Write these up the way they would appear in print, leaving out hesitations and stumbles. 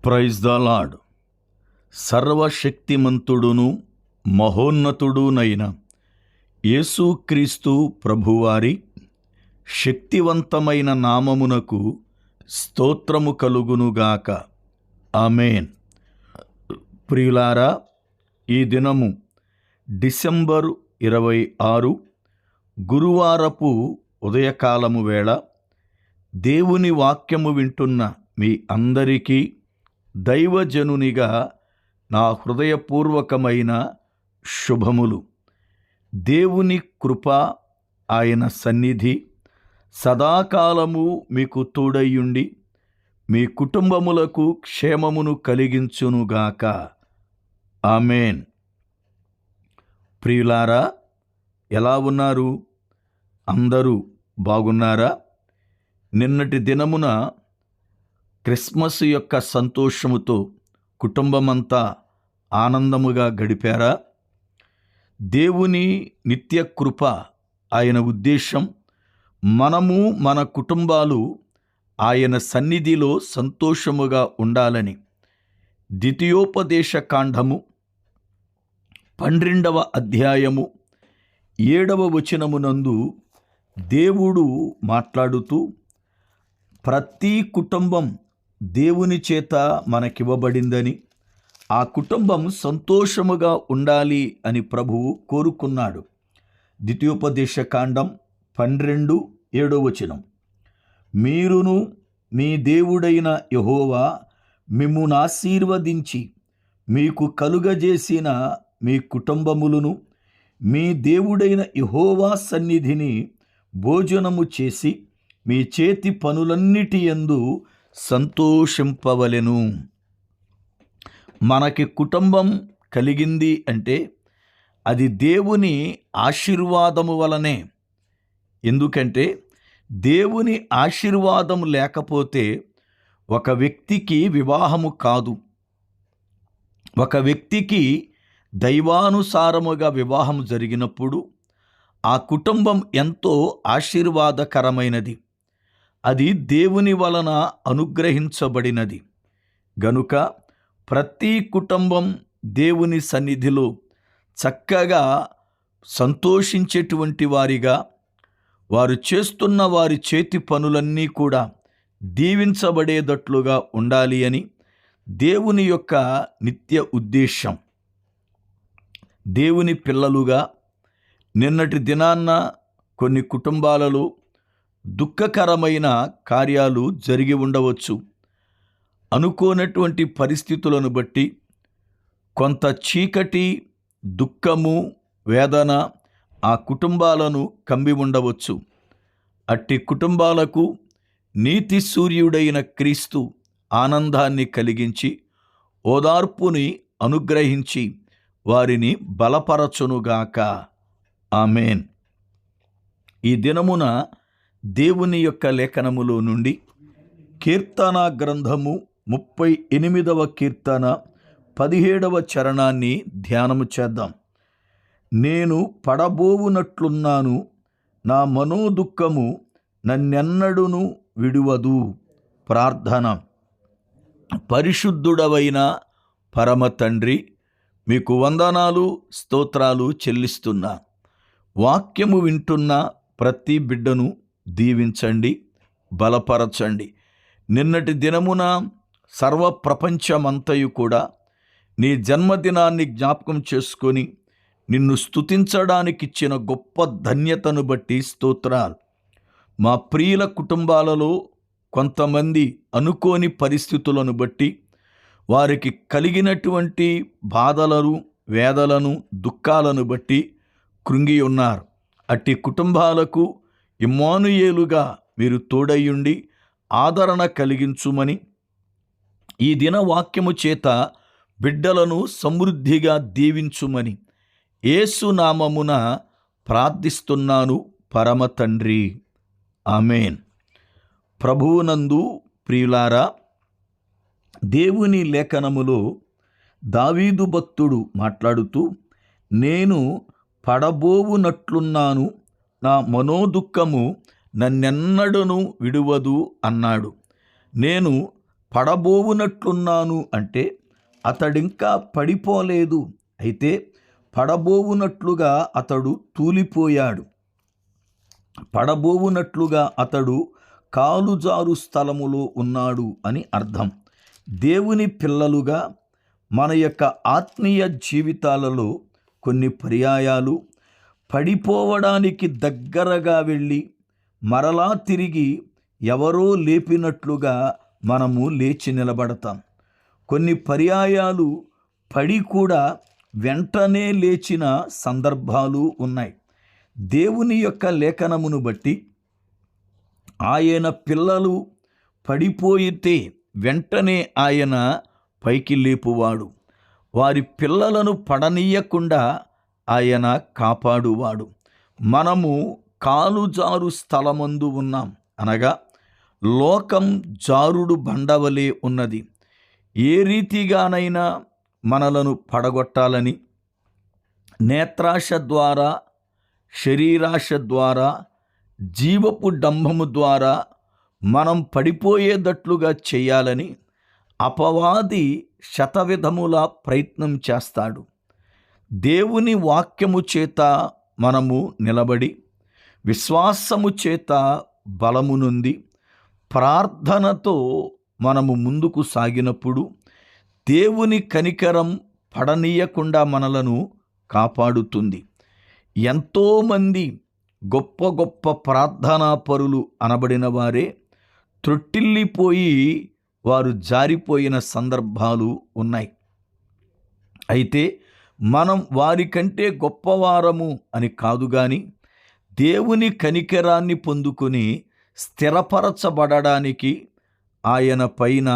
Praise the lord. సర్వశక్తిమంతుడును మహోన్నతుడునైన యేసుక్రీస్తు ప్రభువారి శక్తివంతమైన నామమునకు స్తోత్రము కలుగునుగాక. ఆమేన్. ప్రియులారా, ఈ దినము డిసెంబరు 26 గురువారపు ఉదయకాలము వేళ దేవుని వాక్యము వింటున్న మీ అందరికీ దైవజనునిగా నా హృదయపూర్వకమైన శుభములు. దేవుని కృప, ఆయన సన్నిధి సదాకాలము మీకు తోడయ్యుండి మీ కుటుంబములకు క్షేమమును కలిగించునుగాక. ఆమేన్. ప్రియులారా, ఎలా ఉన్నారు? అందరూ బాగున్నారా? నిన్నటి దినమున క్రిస్మస్ యొక్క సంతోషముతో కుటుంబమంతా ఆనందముగా గడిపారా? దేవుని నిత్య కృప, ఆయన ఉద్దేశం మనము మన కుటుంబాలు ఆయన సన్నిధిలో సంతోషముగా ఉండాలని. ద్వితీయోపదేశ కాండము 12వ అధ్యాయము 7వ వచనమునందు దేవుడు మాట్లాడుతూ, ప్రతి కుటుంబం దేవుని చేత మనకివ్వబడిందని, ఆ కుటుంబం సంతోషముగా ఉండాలి అని ప్రభువు కోరుకున్నాడు. ద్వితీయోపదేశ కాండం 12:7 వచనం. మీరును మీ దేవుడైన యెహోవా మిమ్మును ఆశీర్వదించి మీకు కలుగజేసిన మీ కుటుంబములను మీ దేవుడైన యెహోవా సన్నిధిని భోజనము చేసి మీ చేతి పనులన్నిటి యందు సంతోషింపవలెను. మనకి కుటుంబం కలిగింది అంటే అది దేవుని ఆశీర్వాదము వలనే. ఎందుకంటే దేవుని ఆశీర్వాదం లేకపోతే ఒక వ్యక్తికి వివాహము కాదు. ఒక వ్యక్తికి దైవానుసారముగా వివాహం జరిగినప్పుడు ఆ కుటుంబం ఎంతో ఆశీర్వాదకరమైనది. అది దేవుని వలన అనుగ్రహించబడినది. గనుక ప్రతి కుటుంబం దేవుని సన్నిధిలో చక్కగా సంతోషించేటువంటి వారిగా, వారు చేస్తున్న వారి చేతి పనులన్నీ కూడా దీవించబడేటట్లుగా ఉండాలి అని దేవుని యొక్క నిత్య ఉద్దేశం. దేవుని పిల్లలుగా నిన్నటి దినాన్న కొన్ని కుటుంబాలలో దుఃఖకరమైన కార్యాలు జరిగి ఉండవచ్చు. అనుకోనటువంటి పరిస్థితులను బట్టి కొంత చీకటి, దుఃఖము, వేదన ఆ కుటుంబాలను కమ్మి ఉండవచ్చు. అట్టి కుటుంబాలకు నీతి సూర్యుడైన క్రీస్తు ఆనందాన్ని కలిగించి ఓదార్పుని అనుగ్రహించి వారిని బలపరచునుగాక. ఆమేన్. ఈ దినమున దేవుని యొక్క లేఖనములో నుండి కీర్తన గ్రంథము 38వ కీర్తన 17వ చరణాన్ని ధ్యానము చేద్దాం. నేను పడబోవునట్లున్నాను, నా మనోదుఃఖము నన్నెన్నడును విడువదు. ప్రార్థన. పరిశుద్ధుడవైన పరమ తండ్రి, మీకు వందనాలు, స్తోత్రాలు చెల్లిస్తున్నా. వాక్యము వింటున్న ప్రతి బిడ్డను దీవించండి, బలపరచండి. నిన్నటి దినమున సర్వ ప్రపంచమంతయు కూడా నీ జన్మదినాన్ని జ్ఞాపకం చేసుకొని నిన్ను స్తుతించడానికి ఇచ్చిన గొప్ప ధన్యతను బట్టి స్తోత్రాలు. మా ప్రియుల కుటుంబాలలో కొంతమంది అనుకోని పరిస్థితులను బట్టి వారికి కలిగినటువంటి బాధలను, వేదలను, దుఃఖాలను బట్టి కృంగి ఉన్నారు. అట్టి కుటుంబాలకు ఇమ్మానుయేలుగా మీరు తోడయ్యుండి ఆదరణ కలిగించుమని ఈ దిన వాక్యము చేత బిడ్డలను సమృద్ధిగా దీవించుమని యేసు నామమున ప్రార్థిస్తున్నాను పరమ తండ్రి. ఆమేన్. ప్రభువునందు ప్రియులారా, దేవుని లేఖనములో దావీదు భక్తుడు మాట్లాడుతూ, నేను పడబోవునట్లున్నాను, నా మనోదుఃఖము నన్నెన్నడను విడువదు అన్నాడు. నేను పడబోవునట్లున్నాను అంటే అతడింకా పడిపోలేదు, అయితే పడబోవునట్లుగా అతడు తూలిపోయాడు. పడబోవునట్లుగా అతడు కాలుజారు స్థలములో ఉన్నాడు అని అర్థం. దేవుని పిల్లలుగా మన యొక్క ఆత్మీయ జీవితాలలో కొన్ని పర్యాయాలు పడిపోవడానికి దగ్గరగా వెళ్ళి మరలా తిరిగి ఎవరో లేపినట్లుగా మనము లేచి నిలబడతాం. కొన్ని పర్యాయాలు పడి కూడా వెంటనే లేచిన సందర్భాలు ఉన్నాయి. దేవుని యొక్క లేఖనమును బట్టి ఆయన పిల్లలు పడిపోయితే వెంటనే ఆయన పైకి లేపువాడు. వారి పిల్లలను పడనీయకుండా ఆయన కాపాడువాడు. మనము కాలుజారు స్థలమందు ఉన్నాం, అనగా లోకం జారుడు బండవలే ఉన్నది. ఏ రీతిగానైనా మనలను పడగొట్టాలని నేత్రాశ ద్వారా, శరీరాశ ద్వారా, జీవపు డంభము ద్వారా మనం పడిపోయేటట్లుగా చేయాలని అపవాది శతవిధముల ప్రయత్నం చేస్తాడు. దేవుని వాక్యము చేత మనము నిలబడి విశ్వాసము చేత బలము నొంది ప్రార్థనతో మనము ముందుకు సాగినప్పుడు దేవుని కనికరం పడనీయకుండా మనలను కాపాడుతుంది. ఎంతోమంది గొప్ప గొప్ప ప్రార్థనా పరులు అనబడిన వారే త్రొట్టిల్లిపోయి వారు జారిపోయిన సందర్భాలు ఉన్నాయి. అయితే మనం వారికంటే గొప్పవారము అని కాదు గాని దేవుని కనికరాన్ని పొందుకొని స్థిరపరచబడడానికి ఆయన పైన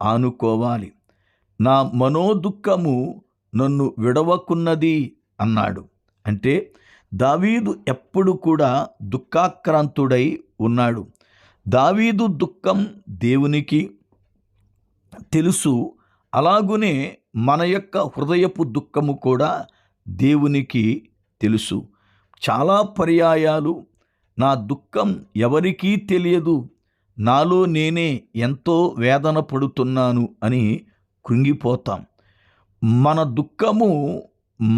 ఆనుకోవాలి. నా మనోదుఃఖము నన్ను విడవకున్నది అన్నాడు. అంటే దావీదు ఎప్పుడు కూడా దుఃఖాక్రాంతుడై ఉన్నాడు. దావీదు దుఃఖం దేవునికి తెలుసు. అలాగునే మన యొక్క హృదయపు దుఃఖము కూడా దేవునికి తెలుసు. చాలా పర్యాయాలు నా దుఃఖం ఎవరికీ తెలియదు, నాలో నేనే ఎంతో వేదన పడుతున్నాను అని కృంగిపోతాం. మన దుఃఖము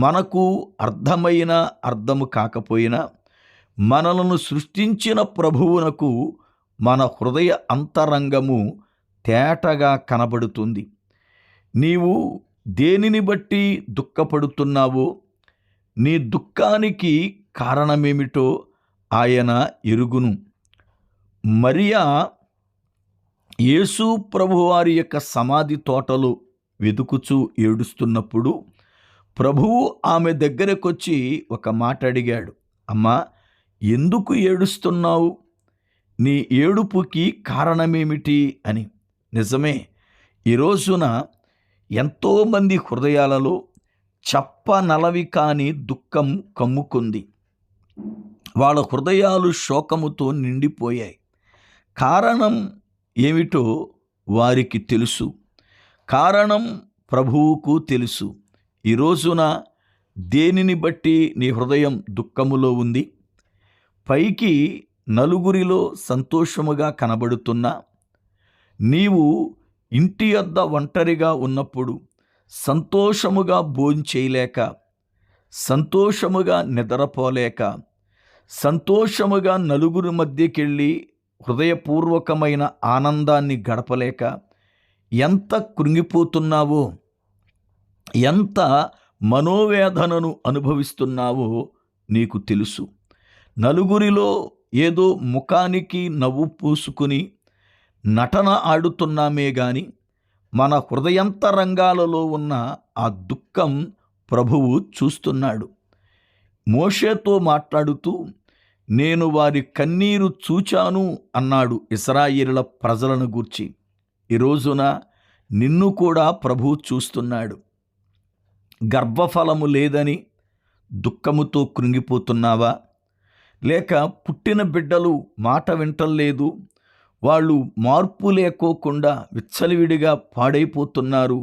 మనకు అర్థమైన అర్థము కాకపోయినా మనలను సృష్టించిన ప్రభువునకు మన హృదయ అంతరంగము తేటగా కనబడుతుంది. నీవు దేనిని బట్టి దుఃఖపడుతున్నావో, నీ దుఃఖానికి కారణమేమిటో ఆయన ఎరుగును. మరియా యేసు ప్రభువారి యొక్క సమాధి తోటలో వెతుకుచూ ఏడుస్తున్నప్పుడు ప్రభువు ఆమె దగ్గరకొచ్చి ఒక మాట అడిగాడు. అమ్మా, ఎందుకు ఏడుస్తున్నావు? నీ ఏడుపుకి కారణమేమిటి అని. నిజమే, ఈ రోజున ఎంతోమంది హృదయాలలో చెప్పనలవి కాని దుఃఖం కమ్ముకుంది. వాళ్ళ హృదయాలు శోకముతో నిండిపోయాయి. కారణం ఏమిటో వారికి తెలుసు, కారణం ప్రభువుకు తెలుసు. ఈ రోజున దేనిని బట్టి నీ హృదయం దుఃఖములో ఉంది? పైకి నలుగురిలో సంతోషముగా కనబడుతున్నా నీవు ఇంటి యొద్ద ఒంటరిగా ఉన్నప్పుడు సంతోషముగా భోంచేయలేక, సంతోషముగా నిద్రపోలేక, సంతోషముగా నలుగురి మధ్యకెళ్ళి హృదయపూర్వకమైన ఆనందాన్ని గడపలేక ఎంత కృంగిపోతున్నావో, ఎంత మనోవేదనను అనుభవిస్తున్నావో నీకు తెలుసు. నలుగురిలో ఏదో ముఖానికి నవ్వు పూసుకుని నటన ఆడుతున్నామే గాని మన హృదయంతరంగాలలో ఉన్న ఆ దుఃఖం ప్రభువు చూస్తున్నాడు. మోషేతో మాట్లాడుతూ నేను వారి కన్నీరు చూచాను అన్నాడు ఇశ్రాయేలుల ప్రజలను గూర్చి. ఈ రోజున నిన్ను కూడా ప్రభువు చూస్తున్నాడు. గర్భఫలము లేదని దుఃఖముతో కృంగిపోతున్నావా? లేక పుట్టిన బిడ్డలు మాట వింటలేదు, వాళ్ళు మార్పు లేకోకుండా విచ్చలవిడిగా పాడైపోతున్నారు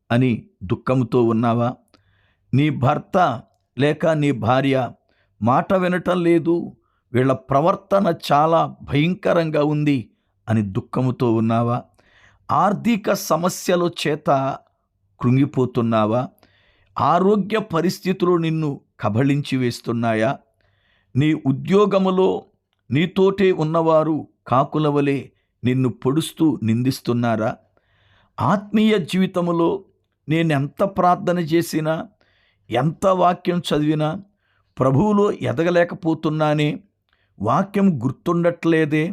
అని దుఃఖంతో ఉన్నావా? నీ భర్త లేక నీ భార్య మాట వినటం లేదు, వీళ్ళ ప్రవర్తన చాలా భయంకరంగా ఉంది అని దుఃఖముతో ఉన్నావా? ఆర్థిక సమస్యల చేత కృంగిపోతున్నావా? ఆరోగ్య పరిస్థితులు నిన్ను కబళించి వేస్తున్నాయా? నీ ఉద్యోగములో నీతోటే ఉన్నవారు కాకుల వలె నిన్ను పొడుస్తూ నిందిస్తున్నారా? ఆత్మీయ జీవితములో నేనెంత ప్రార్థన చేసినా, ఎంత వాక్యం చదివినా ప్రభువులో ఎదగలేకపోతున్నానే, వాక్యం గుర్తుండట్లేదే,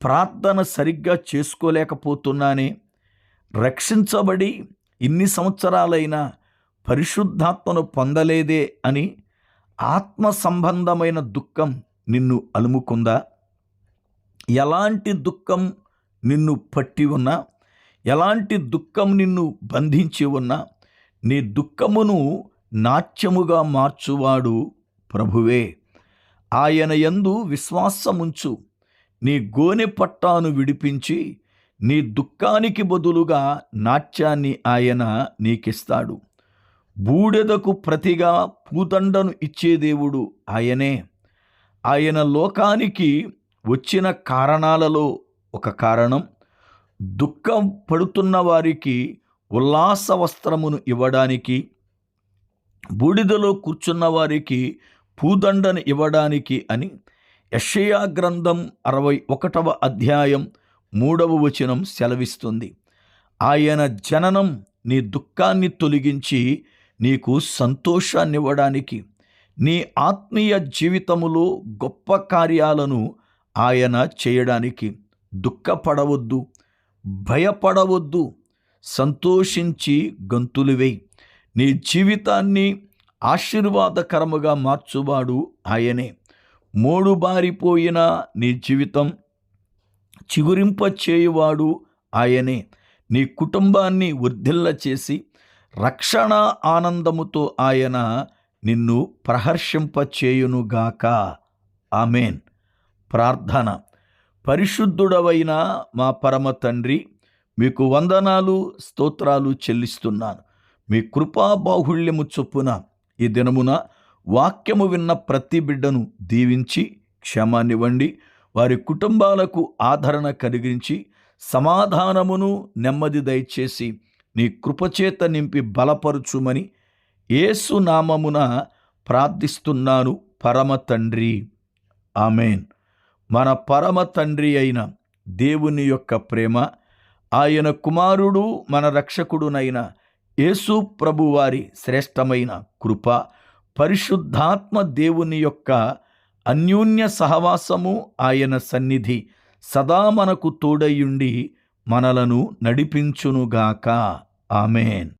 ప్రార్థన సరిగ్గా చేసుకోలేకపోతున్నానే, రక్షించబడి ఇన్ని సంవత్సరాలైనా పరిశుద్ధాత్మను పొందలేదే అని ఆత్మ సంబంధమైన దుఃఖం నిన్ను అలుముకుందా? ఎలాంటి దుఃఖం నిన్ను పట్టి ఉన్నా, ఎలాంటి దుఃఖం నిన్ను బంధించి ఉన్నా, నీ దుఃఖమును నాట్యముగా మార్చువాడు ప్రభువే. ఆయన యందు విశ్వాసముంచు. నీ గోనె పట్టాను విడిపించి నీ దుఃఖానికి బదులుగా నాట్యాన్ని ఆయన నీకిస్తాడు. బూడిదకు ప్రతిగా పూదండను ఇచ్చే దేవుడు ఆయనే. ఆయన లోకానికి వచ్చిన కారణాలలో ఒక కారణం, దుఃఖం పడుతున్న వారికి ఉల్లాస వస్త్రమును ఇవ్వడానికి, బూడిదలో కూర్చున్న వారికి పూదండను ఇవ్వడానికి అని యెషయా గ్రంథం 61వ అధ్యాయం 3వ వచనం సెలవిస్తుంది. ఆయన జననం నీ దుఃఖాన్ని తొలగించి నీకు సంతోషాన్నివ్వడానికి, నీ ఆత్మీయ జీవితములో గొప్ప కార్యాలను ఆయన చేయడానికి. దుఃఖపడవద్దు, భయపడవద్దు, సంతోషించి గంతులు వేయి. నీ జీవితాన్ని ఆశీర్వాదకరముగా మార్చువాడు ఆయనే. మోడుబారిపోయిన నీ జీవితం చిగురింపచేయువాడు ఆయనే. నీ కుటుంబాన్ని వర్ధిల్ల చేసి రక్షణ ఆనందముతో ఆయన నిన్ను ప్రహర్షింపచేయునుగాక. ఆమేన్. ప్రార్థన. పరిశుద్ధుడవైన మా పరమ తండ్రి, మీకు వందనాలు, స్తోత్రాలు చెల్లిస్తున్నాను. మీ కృపా బాహుళ్యము చొప్పున ఈ దినమున వాక్యము విన్న ప్రతి బిడ్డను దీవించి క్షేమాన్నివ్వండి. వారి కుటుంబాలకు ఆదరణ కలిగించి సమాధానమును నెమ్మది దయచేసి నీ కృపచేత నింపి బలపరుచుమని యేసు నామమున ప్రార్థిస్తున్నాను పరమ తండ్రి. ఆమేన్. మన పరమ తండ్రి అయిన దేవుని యొక్క ప్రేమ, ఆయన కుమారుడు మన రక్షకుడునైన యేసు ప్రభువారి శ్రేష్టమైన కృప, పరిశుద్ధాత్మ దేవుని యొక్క అన్యోన్య సహవాసము, ఆయన సన్నిధి సదా మనకు తోడయుండి మనలను నడిపించునుగాక. ఆమేన్.